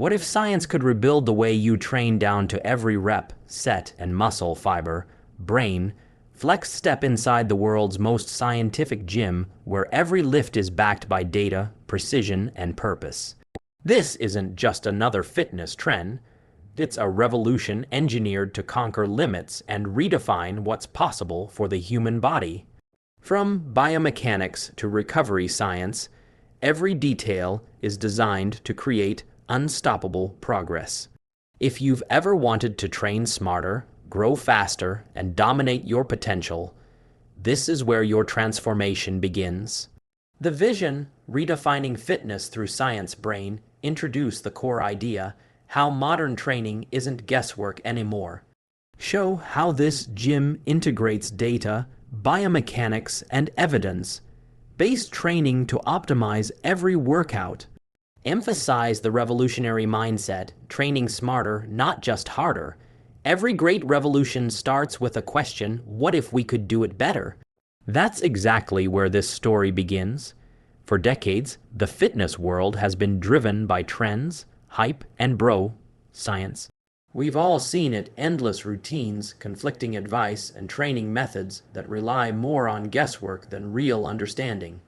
What if science could rebuild the way you train down to every rep, set, and muscle fiber, brain, flex step inside the world's most scientific gym where every lift is backed by data, precision, and purpose? This isn't just another fitness trend. It's a revolution engineered to conquer limits and redefine what's possible for the human body. From biomechanics to recovery science, every detail is designed to create unstoppable progress. If you've ever wanted to train smarter, grow faster, and dominate your potential, this is where your transformation begins. The vision, redefining fitness through science brain, introduce the core idea, how modern training isn't guesswork anymore. Show how this gym integrates data, biomechanics, and evidence-based training to optimize every workout. Emphasize the revolutionary mindset, training smarter, not just harder. Every great revolution starts with a question, what if we could do it better? That's exactly where this story begins. For decades, the fitness world has been driven by trends, hype, and science. We've all seen it, endless routines, conflicting advice, and training methods that rely more on guesswork than real understanding.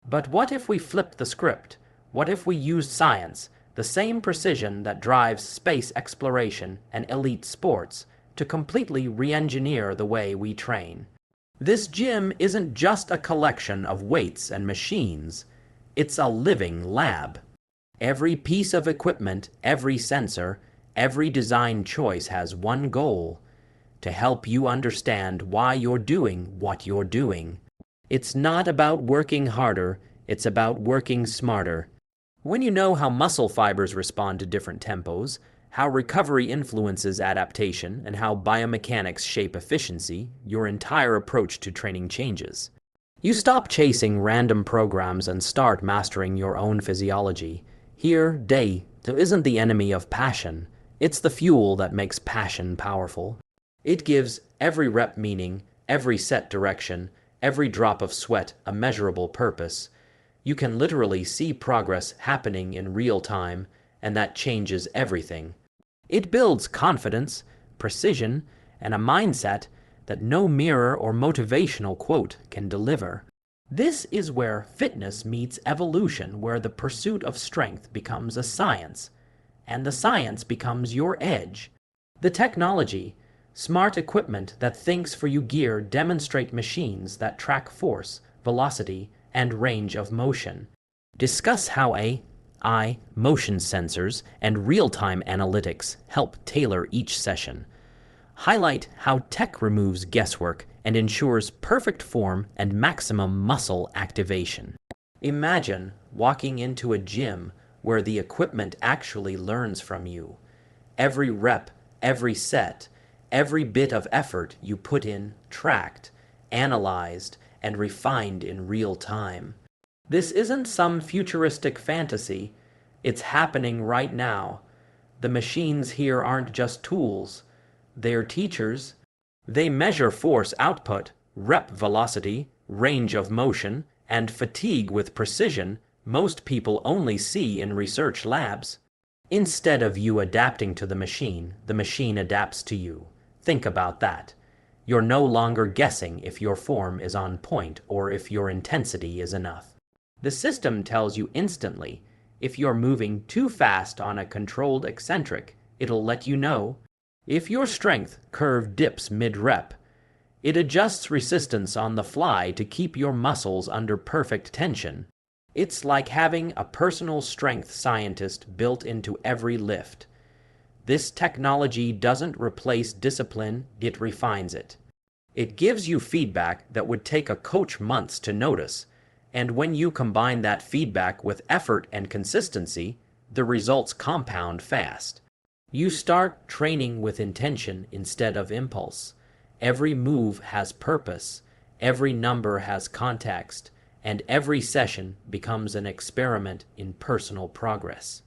But what if we flipped the script? What if we used science, the same precision that drives space exploration and elite sports, to completely re-engineer the way we train? This gym isn't just a collection of weights and machines. It's a living lab. Every piece of equipment, every sensor, every design choice has one goal: to help you understand why you're doing what you're doing. It's not about working harder, it's about working smarter. When you know how muscle fibers respond to different tempos, how recovery influences adaptation, and how biomechanics shape efficiency, your entire approach to training changes. You stop chasing random programs and start mastering your own physiology. Here, data isn't the enemy of passion. It's the fuel that makes passion powerful. It gives every rep meaning, every set direction, every drop of sweat a measurable purpose. You can literally see progress happening in real time, and that changes everything. It builds confidence, precision, and a mindset that no mirror or motivational quote can deliver. This is where fitness meets evolution, where the pursuit of strength becomes a science, and the science becomes your edge. The technology, smart equipment that thinks for you gear demonstrate machines that track force, velocity, and range of motion. Discuss how AI, motion sensors, and real-time analytics help tailor each session. Highlight how tech removes guesswork and ensures perfect form and maximum muscle activation. Imagine walking into a gym where the equipment actually learns from you. Every rep, every set, every bit of effort you put in tracked, analyzed, and refined in real time. This isn't some futuristic fantasy. It's happening right now. The machines here aren't just tools. They're teachers. They measure force output, rep velocity, range of motion, and fatigue with precision most people only see in research labs. Instead of you adapting to the machine adapts to you. Think about that. You're no longer guessing if your form is on point or if your intensity is enough. The system tells you instantly. If you're moving too fast on a controlled eccentric, it'll let you know. If your strength curve dips mid-rep, it adjusts resistance on the fly to keep your muscles under perfect tension. It's like having a personal strength scientist built into every lift. This technology doesn't replace discipline, it refines it. It gives you feedback that would take a coach months to notice, and when you combine that feedback with effort and consistency, the results compound fast. You start training with intention instead of impulse. Every move has purpose, every number has context, and every session becomes an experiment in personal progress.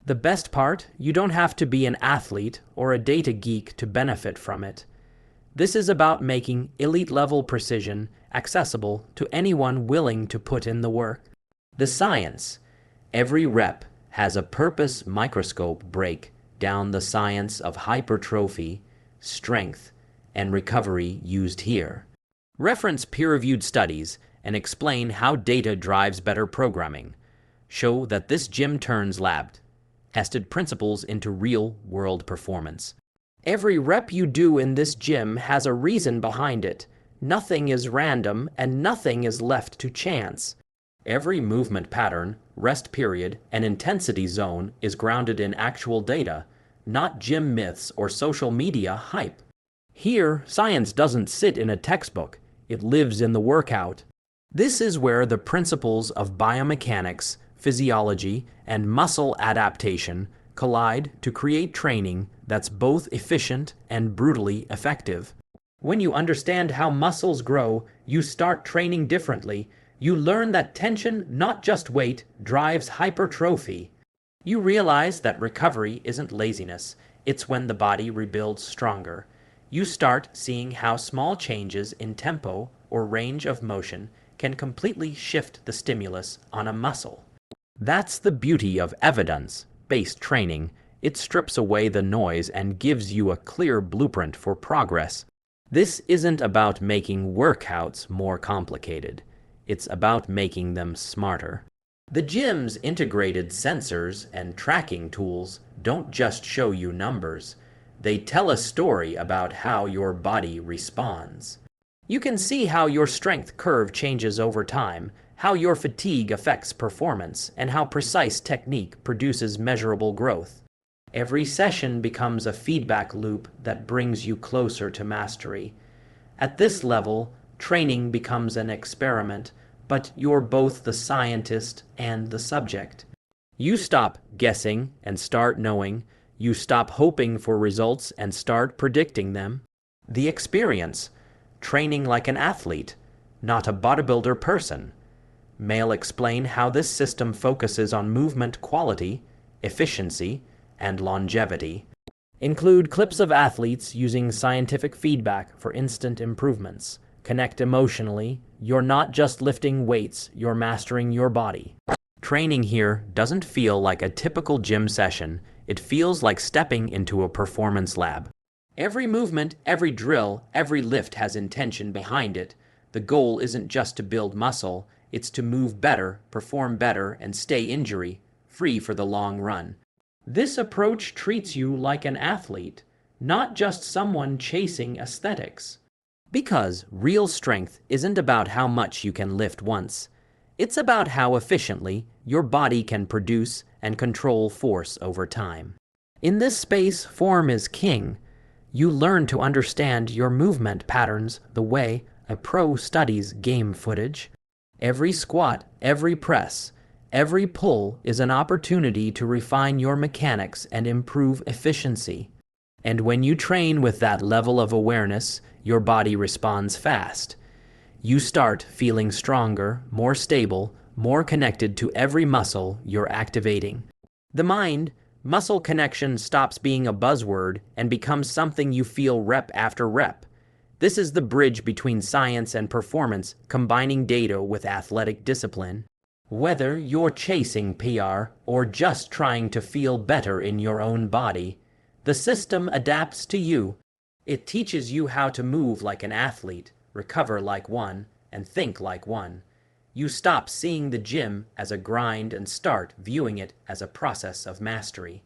The best part, you don't have to be an athlete or a data geek to benefit from it. This is about making elite-level precision accessible to anyone willing to put in the work. The science, every rep, has a purpose microscope break down the science of hypertrophy, strength, and recovery used here. Reference peer-reviewed studies and explain how data drives better programming. Show that this gym turns lab tested principles into real-world performance. Every rep you do in this gym has a reason behind it. Nothing is random and nothing is left to chance. Every movement pattern, rest period, and intensity zone is grounded in actual data, not gym myths or social media hype. Here, science doesn't sit in a textbook, it lives in the workout. This is where the principles of biomechanics, physiology, and muscle adaptation collide to create training that's both efficient and brutally effective. When you understand how muscles grow, you start training differently. You learn that tension, not just weight, drives hypertrophy. You realize that recovery isn't laziness, it's when the body rebuilds stronger. You start seeing how small changes in tempo or range of motion can completely shift the stimulus on a muscle. That's the beauty of evidence-based training. It strips away the noise and gives you a clear blueprint for progress. This isn't about making workouts more complicated. It's about making them smarter. The gym's integrated sensors and tracking tools don't just show you numbers. They tell a story about how your body responds. You can see how your strength curve changes over time, how your fatigue affects performance, and how precise technique produces measurable growth. Every session becomes a feedback loop that brings you closer to mastery. At this level, training becomes an experiment, but you're both the scientist and the subject. You stop guessing and start knowing. You stop hoping for results and start predicting them. The experience, training like an athlete, not a bodybuilder person. May explain how this system focuses on movement quality, efficiency, and longevity. Include clips of athletes using scientific feedback for instant improvements. Connect emotionally. You're not just lifting weights, you're mastering your body. Training here doesn't feel like a typical gym session. It feels like stepping into a performance lab. Every movement, every drill, every lift has intention behind it. The goal isn't just to build muscle, it's to move better, perform better, and stay injury-free for the long run. This approach treats you like an athlete, not just someone chasing aesthetics. Because real strength isn't about how much you can lift once. It's about how efficiently your body can produce and control force over time. In this space, form is king. You learn to understand your movement patterns the way a pro studies game footage. Every squat, every press, every pull is an opportunity to refine your mechanics and improve efficiency. And when you train with that level of awareness, your body responds fast. You start feeling stronger, more stable, more connected to every muscle you're activating. The mind-muscle connection stops being a buzzword and becomes something you feel rep after rep. This is the bridge between science and performance, combining data with athletic discipline. Whether you're chasing PR or just trying to feel better in your own body, the system adapts to you. It teaches you how to move like an athlete, recover like one, and think like one. You stop seeing the gym as a grind and start viewing it as a process of mastery.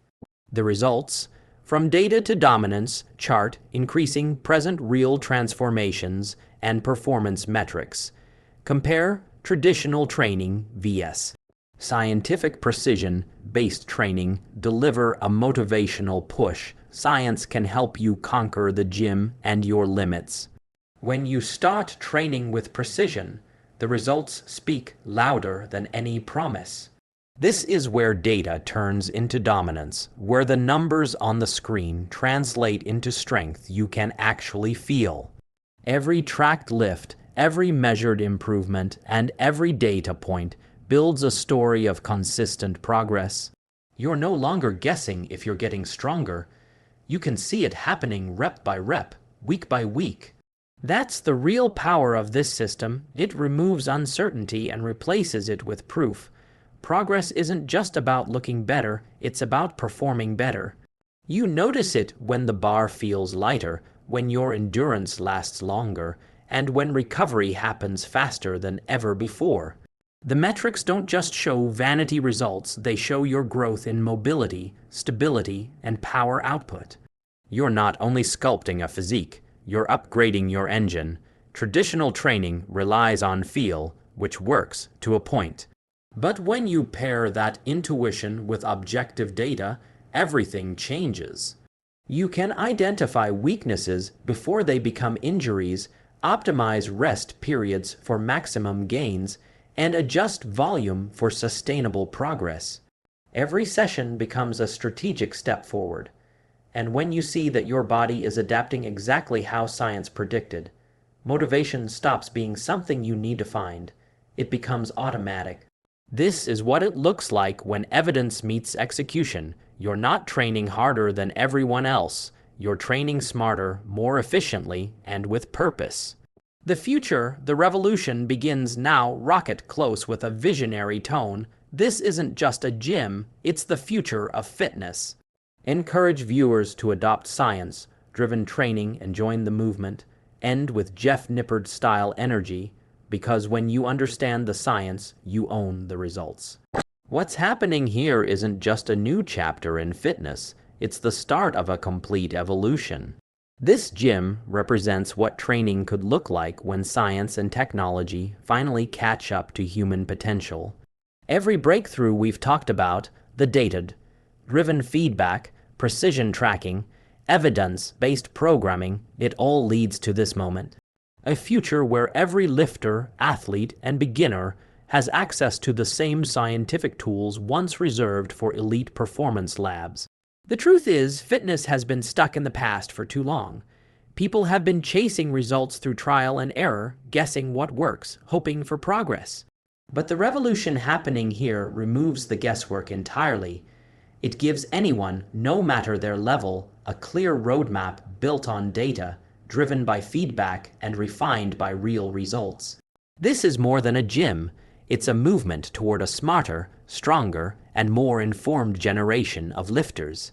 The results? From data to dominance, chart increasing present real transformations and performance metrics. Compare traditional training vs. scientific precision-based training. Deliver a motivational push. Science can help you conquer the gym and your limits. When you start training with precision, the results speak louder than any promise. This is where data turns into dominance, where the numbers on the screen translate into strength you can actually feel. Every tracked lift, every measured improvement, and every data point builds a story of consistent progress. You're no longer guessing if you're getting stronger. You can see it happening rep by rep, week by week. That's the real power of this system. It removes uncertainty and replaces it with proof. Progress isn't just about looking better, it's about performing better. You notice it when the bar feels lighter, when your endurance lasts longer, and when recovery happens faster than ever before. The metrics don't just show vanity results, they show your growth in mobility, stability, and power output. You're not only sculpting a physique, you're upgrading your engine. Traditional training relies on feel, which works to a point. But when you pair that intuition with objective data, everything changes. You can identify weaknesses before they become injuries, optimize rest periods for maximum gains, and adjust volume for sustainable progress. Every session becomes a strategic step forward. And when you see that your body is adapting exactly how science predicted, motivation stops being something you need to find. It becomes automatic. This is what it looks like when evidence meets execution. You're not training harder than everyone else. You're training smarter, more efficiently, and with purpose. The future, the revolution, begins now, rocket close with a visionary tone. This isn't just a gym, it's the future of fitness. Encourage viewers to adopt science-driven training and join the movement. End with Jeff Nippard-style energy, because when you understand the science, you own the results. What's happening here isn't just a new chapter in fitness, it's the start of a complete evolution. This gym represents what training could look like when science and technology finally catch up to human potential. Every breakthrough we've talked about, the data-driven feedback, precision tracking, evidence-based programming, it all leads to this moment. A future where every lifter, athlete, and beginner has access to the same scientific tools once reserved for elite performance labs. The truth is, fitness has been stuck in the past for too long. People have been chasing results through trial and error, guessing what works, hoping for progress. But the revolution happening here removes the guesswork entirely. It gives anyone, no matter their level, a clear roadmap built on data, driven by feedback and refined by real results. This is more than a gym. It's a movement toward a smarter, stronger, and more informed generation of lifters.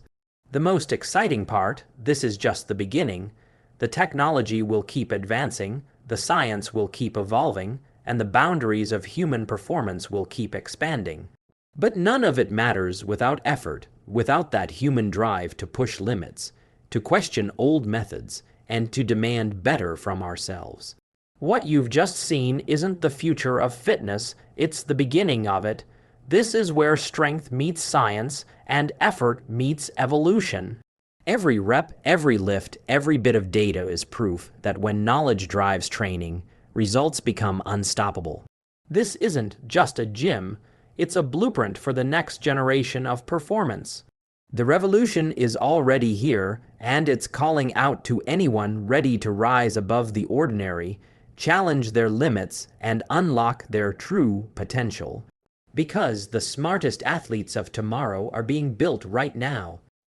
The most exciting part, this is just the beginning. The technology will keep advancing, the science will keep evolving, and the boundaries of human performance will keep expanding. But none of it matters without effort, without that human drive to push limits, to question old methods, and to demand better from ourselves. What you've just seen isn't the future of fitness, it's the beginning of it. This is where strength meets science and effort meets evolution. Every rep, every lift, every bit of data is proof that when knowledge drives training, results become unstoppable. This isn't just a gym, it's a blueprint for the next generation of performance. The revolution is already here, and it's calling out to anyone ready to rise above the ordinary, challenge their limits, and unlock their true potential. Because the smartest athletes of tomorrow are being built right now.